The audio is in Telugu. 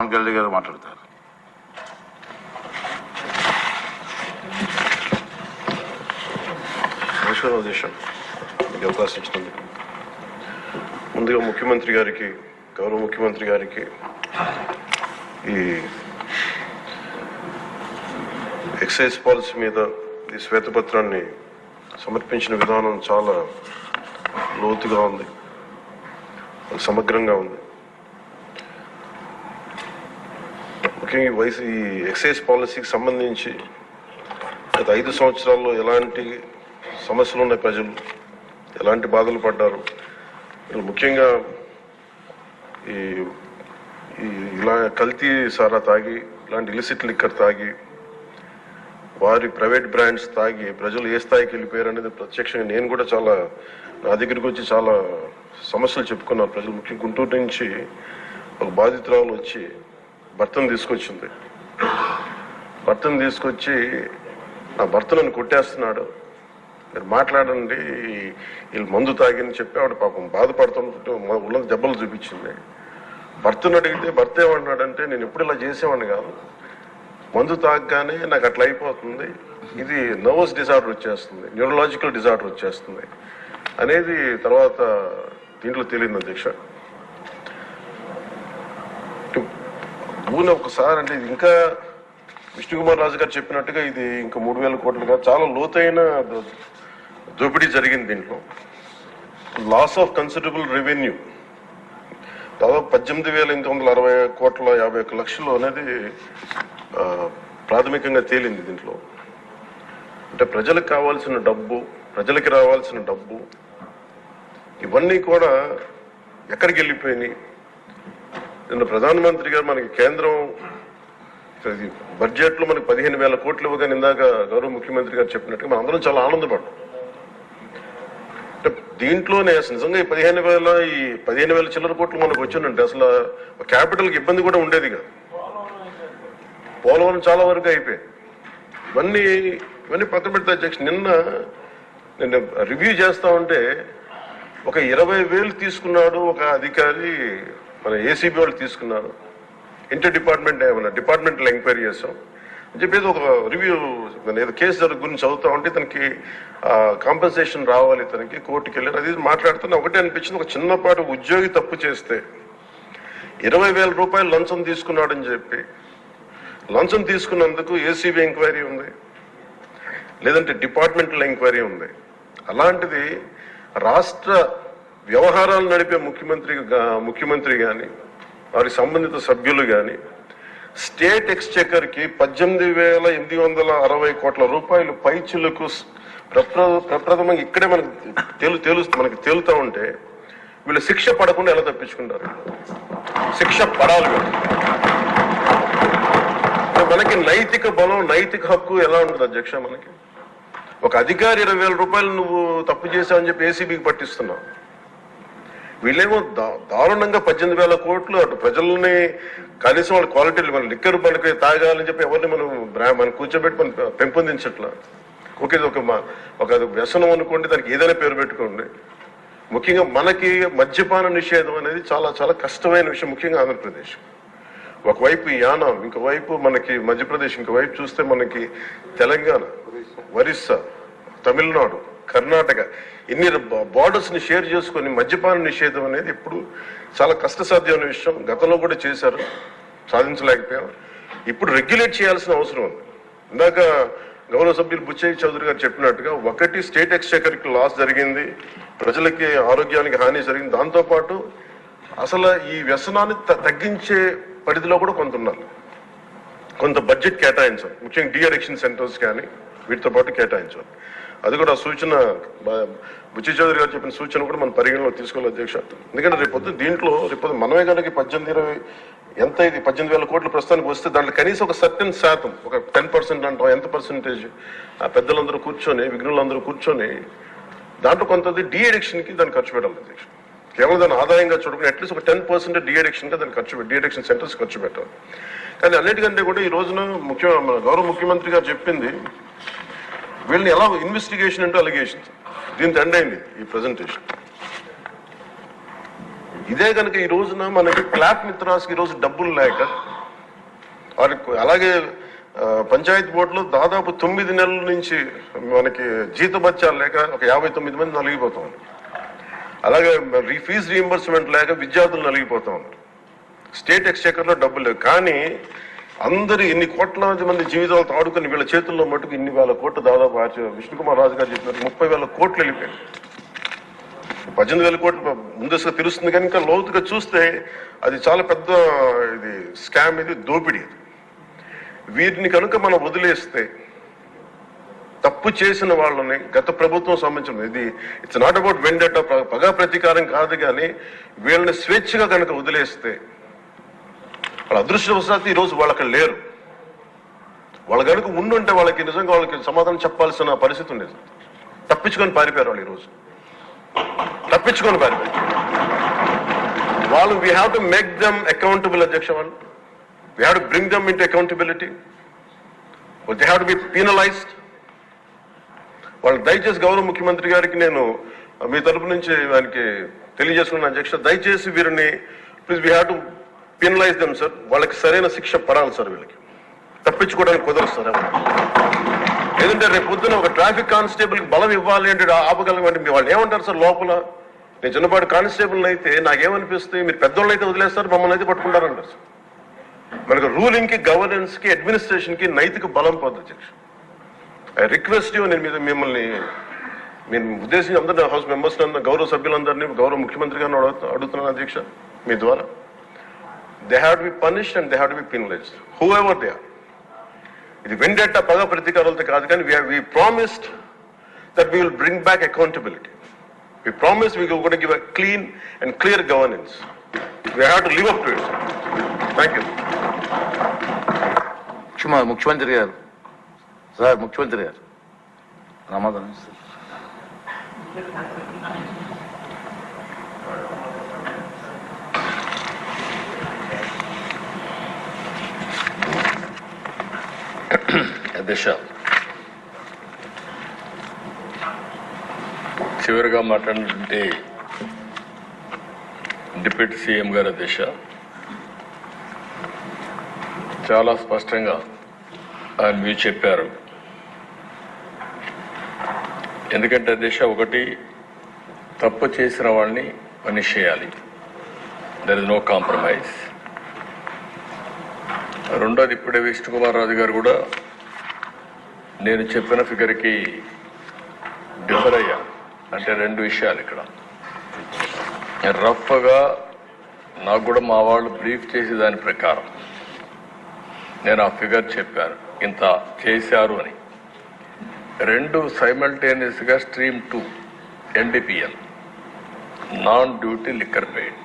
రెడ్డి గారు మాట్లాడతారు. అవకాశం ఇచ్చినందుకు ముందుగా ముఖ్యమంత్రి గారికి, గౌరవ ముఖ్యమంత్రి గారికి ఈ ఎక్సైజ్ పాలసీ మీద ఈ శ్వేతపత్రాన్ని సమర్పించిన విధానం చాలా లోతుగా ఉంది, సమగ్రంగా ఉంది. ముఖ్యంగా ఈ ఎక్సైజ్ పాలసీకి సంబంధించి గత 5 సంవత్సరాల్లో ఎలాంటి సమస్యలు ఉన్నాయి, ప్రజలు ఎలాంటి బాధలు పడ్డారు, ముఖ్యంగా ఇలా కల్తీ సారా తాగి, ఇలాంటి ఇలిసిట్ లిక్కర్ తాగి, వారి ప్రైవేట్ బ్రాండ్స్ తాగి ప్రజలు ఏ స్థాయికి వెళ్ళిపోయారు అనేది ప్రత్యక్షంగా నేను కూడా చాలా నా దగ్గరికి వచ్చి చాలా సమస్యలు చెప్పుకున్నారు ప్రజలు. ముఖ్యంగా గుంటూరు నుంచి ఒక బాధితురాలు వచ్చి భర్తను తీసుకొచ్చింది. భర్తను తీసుకొచ్చి నా భర్త నన్ను కొట్టేస్తున్నాడు, మీరు మాట్లాడండి, వీళ్ళు మందు తాగిని చెప్పి ఆవిడ పాపం బాధపడుతుంటే ఉళ్ళ దెబ్బలు చూపించింది. భర్తను అడిగితే భర్త ఏమన్నాడంటే, నేను ఎప్పుడు ఇలా చేసేవాడిని కాదు, మందు తాగగానే నాకు అట్లా అయిపోతుంది, ఇది నర్వస్ డిజార్డర్ వచ్చేస్తుంది, న్యూరలాజికల్ డిజార్డర్ వచ్చేస్తుంది అనేది తర్వాత దీంట్లో తెలియదు అధ్యక్ష. ఊన ఒకసారి అంటే ఇది ఇంకా విష్ణుకుమార్ రాజు గారు చెప్పినట్టుగా ఇది ఇంకా 3,000 కోట్లుగా చాలా లోతైన దోపిడీ జరిగింది. దీంట్లో లాస్ ఆఫ్ కన్సిడరబుల్ రెవెన్యూ దాదాపు 18,860 కోట్ల 51 లక్షలు అనేది ప్రాథమికంగా తేలింది. దీంట్లో అంటే ప్రజలకు కావాల్సిన డబ్బు, ప్రజలకి రావాల్సిన డబ్బు ఇవన్నీ కూడా ఎక్కడికి వెళ్ళిపోయినాయి. నిన్న ప్రధానమంత్రి గారు మనకి కేంద్రం బడ్జెట్లో మనకి 15,000 కోట్లు ఇవ్వగానే ఇందాక గౌరవ ముఖ్యమంత్రి గారు చెప్పినట్టుగా మనం అందరం చాలా ఆనందపడ్డాం. అంటే దీంట్లోనే నిజంగా ఈ 15,000 చిల్లర కోట్లు మనకు వచ్చిందంటే అసలు క్యాపిటల్కి ఇబ్బంది కూడా ఉండేది కాదు. పోలవరం చాలా వరకు అయిపోయింది. ఇవన్నీ పక్కన పెడితే అధ్యక్ష, నిన్న రివ్యూ చేస్తా ఉంటే ఒక 20,000 తీసుకున్నాడు ఒక అధికారి, మన ఏసీబీ వాళ్ళు తీసుకున్నారు, ఇంటర్ డిపార్ట్మెంటల్ ఎంక్వైరీ చేస్తాం అని చెప్పేసి ఒక రివ్యూ ఏదో కేసు గురించి చదువుతా ఉంటే తనకి కాంపెన్సేషన్ రావాలి, తనకి కోర్టుకి వెళ్ళారు. అది మాట్లాడుతున్నా ఒకటే అనిపించింది, ఒక చిన్నపాటి ఉద్యోగి తప్పు చేస్తే 20,000 రూపాయలు లంచం తీసుకున్నాడని చెప్పి లంచం తీసుకున్నందుకు ఏసీబీ ఎంక్వైరీ ఉంది, లేదంటే డిపార్ట్మెంటల్ ఎంక్వైరీ ఉంది. అలాంటిది రాష్ట్ర వ్యవహారాలు నడిపే ముఖ్యమంత్రి కానీ వారి సంబంధిత సభ్యులు కానీ స్టేట్ ఎక్స్చెకర్కి 18,860 కోట్ల రూపాయలు పైచిలకు ప్రప్రథమంగా ఇక్కడే మనకి తేలుతా ఉంటే వీళ్ళు శిక్ష పడకుండా ఎలా తప్పించుకుంటారు? శిక్ష పడాలి. మనకి నైతిక బలం, నైతిక హక్కు ఎలా ఉంటుంది అధ్యక్ష? మనకి ఒక అధికారి 20,000 రూపాయలు నువ్వు తప్పు చేశావని చెప్పి ఏసీబీకి పట్టిస్తున్నావు. వీళ్ళేమో దారుణంగా 18,000 కోట్లు అటు ప్రజల్ని కనీసం వాళ్ళ క్వాలిటీలు మన లిక్కర్ మనకి తాగాలని చెప్పి ఎవరిని మనం కూర్చోబెట్టి మనం పెంపొందించట్లా. ఓకే, ఒక వ్యసనం అనుకోండి, దానికి ఏదైనా పేరు పెట్టుకోండి. ముఖ్యంగా మనకి మద్యపాన నిషేధం అనేది చాలా చాలా కష్టమైన విషయం, ముఖ్యంగా ఆంధ్రప్రదేశ్. ఒకవైపు యానాం, ఇంకోవైపు మనకి మధ్యప్రదేశ్, ఇంకోవైపు చూస్తే మనకి తెలంగాణ, ఒరిస్సా, తమిళనాడు, కర్ణాటక, ఇన్ని బార్డర్స్ ని షేర్ చేసుకుని మద్యపాన నిషేధం అనేది ఇప్పుడు చాలా కష్టసాధ్యమైన విషయం. గతంలో కూడా చేశారు, సాధించలేకపోయాం. ఇప్పుడు రెగ్యులేట్ చేయాల్సిన అవసరం ఉంది. ఇందాక గౌరవ సభ్యులు బుచ్చయ్య చౌదరి గారు చెప్పినట్టుగా, ఒకటి స్టేట్ ఎక్స్చెకర్కి లాస్ జరిగింది, ప్రజలకి ఆరోగ్యానికి హాని జరిగింది. దాంతోపాటు అసలు ఈ వ్యసనాన్ని తగ్గించే పరిధిలో కూడా కొంత ఉండాలి, కొంత బడ్జెట్ కేటాయించాలి. ముఖ్యంగా డీ అడిక్షన్ సెంటర్స్ కానీ వీటితో పాటు కేటాయించాలి. అది కూడా సూచన బుచ్చి చౌదరి గారు చెప్పిన సూచన కూడా మనం పరిగణలో తీసుకోవాలి అధ్యక్ష. ఎందుకంటే రేపొద్దు మనమే కనుక 18,20 ఎంత ఇది 18,000 కోట్ల ప్రస్తుతానికి వస్తే దాంట్లో కనీసం ఒక సర్టెన్ శాతం, ఒక 10% అంటాం, ఎంత పర్సెంటేజ్ ఆ పెద్దలందరూ కూర్చొని, విఘ్నులందరూ కూర్చొని దాంట్లో కొంత డీ అడిక్షన్కి దాన్ని ఖర్చు పెట్టాలి అధ్యక్ష. కేవలం దాన్ని ఆదాయంగా చూడకుండా అట్లీస్ట్ ఒక 10% డీ అడిక్షన్గా దాన్ని డీ అడిక్షన్ సెంటర్స్ ఖర్చు పెట్టాలి. కానీ అన్నిటికంటే కూడా ఈ రోజున గౌరవ ముఖ్యమంత్రి గారు చెప్పింది, వీళ్ళని ఎలా ఇన్వెస్టిగేషన్ అంటే అలిగేషన్స్, దీంతో ఎండ్ అయింది ఈ ప్రజెంటేషన్. ఇదే కనుక ఈ రోజున మనకి క్లాప్ మిత్రాస్కి ఈ రోజు డబ్బులు లేక వారికి అలాగే పంచాయతీ బోర్డులో దాదాపు 9 నెలల నుంచి మనకి జీతభత్యాలు లేక ఒక 59 మంది నలిగిపోతా ఉన్నారు. అలాగే ఫీజు రీఎంబర్స్మెంట్ లేక విద్యార్థులు నలిగిపోతా ఉన్నారు. స్టేట్ ఎక్స్చెకర్లో డబ్బులు లేవు. కానీ అందరూ ఇన్ని కోట్లాది మంది జీవితాలతో ఆడుకుని వీళ్ళ చేతుల్లో మటుకు ఇన్ని వేల కోట్లు దాదాపు విష్ణుకుమార్ రాజు గారు చెప్పినట్టు 30,000 కోట్లు వెళ్ళిపోయాయి. 18,000 కోట్లు ముందస్తుగా తెలుస్తుంది. కానీ ఇంకా లోతుగా చూస్తే అది చాలా పెద్ద ఇది స్కామ్, ఇది దోపిడీ. వీటిని కనుక మనం వదిలేస్తే తప్పు చేసిన వాళ్ళని గత ప్రభుత్వం సంబంధించిన ఇది ఇట్స్ నాట్ అబౌట్ వెండెట పగా ప్రతీకారం కాదు. కానీ వీళ్ళని స్వేచ్ఛగా కనుక వదిలేస్తే వాళ్ళ అదృష్టవశాత్తు ఈరోజు వాళ్ళకి లేరు. వాళ్ళ కనుక ఉండుంటే వాళ్ళకి నిజంగా వాళ్ళకి సమాధానం చెప్పాల్సిన పరిస్థితి ఉండేది. తప్పించుకొని పారిపోయారు వాళ్ళు. ఈరోజు తప్పించుకొని పారిపోయారు వాళ్ళు. We have to make them accountable అధ్యక్ష. వాళ్ళు we have to bring them into accountability. They have to be penalised. వాళ్ళు దయచేసి గౌరవ ముఖ్యమంత్రి గారికి నేను మీ తరపు నుంచి ఆయనకి తెలియజేసుకున్న అధ్యక్ష, దయచేసి వీరిని please we have to penalise them sir. వాళ్ళకి సరైన శిక్ష పడాలి సార్. వీళ్ళకి తప్పించుకోవడానికి కుదరదు సార్. లేదంటే రేపు పొద్దున ఒక ట్రాఫిక్ కానిస్టేబుల్కి బలం ఇవ్వాలి అంటే ఆపగలమంటే వాళ్ళు ఏమంటారు సార్ లోపల? నేను చిన్నపాటి కానిస్టేబుల్ అయితే నాకేమనిపిస్తే మీరు పెద్దోళ్ళు అయితే వదిలేస్తారు, మమ్మల్ని అయితే పట్టుకుంటారంటారు సార్. మనకు రూలింగ్ కి, గవర్నెన్స్ కి, అడ్మినిస్ట్రేషన్ కి నైతిక బలం పొందు అధ్యక్ష. ఐ రిక్వెస్ట్ యూ, నేను మిమ్మల్ని ఉద్దేశించి అందరినీ హౌస్ మెంబర్స్ గౌరవ సభ్యులందరినీ గౌరవ ముఖ్యమంత్రి గారిని అడుగుతున్నాను అధ్యక్ష మీ ద్వారా. They have to be punished and they have to be penalised whoever they are. ఇది వెండెట్టా పగ ప్రతీకారాలతో కాదు. కానీ we promised that we will bring back accountability. We promised we were going to give a clean and clear governance. We have to live up to it. Thank you. ముఖ్యమంత్రి గారు సార్, ముఖ్యమంత్రి గారు సమాధానం సార్. అధ్యక్ష, చివరిగా మాట్లాడినటువంటి డిప్యూటీ సీఎం గారు అధ్యక్ష చాలా స్పష్టంగా ఆయన మీరు చెప్పారు. ఎందుకంటే అధ్యక్ష, ఒకటి తప్పు చేసిన వాళ్ళని పనిష్ చేయాలి, దర్ ఇస్ నో కాంప్రమైజ్. రెండోది, ఇప్పుడే విష్ణుకుమార్ రాజు గారు కూడా నేను చెప్పిన ఫిగర్కి డిఫర్ అయ్యాను. అంటే 2 విషయాలు ఇక్కడ రఫ్గా నాకు కూడా మా వాళ్ళు బ్రీఫ్ చేసే దాని ప్రకారం నేను ఆ ఫిగర్ చెప్పాను, ఇంత చేశారు అని. 2 సైమల్టేనియస్గా stream 2 NDPL non duty liquor paid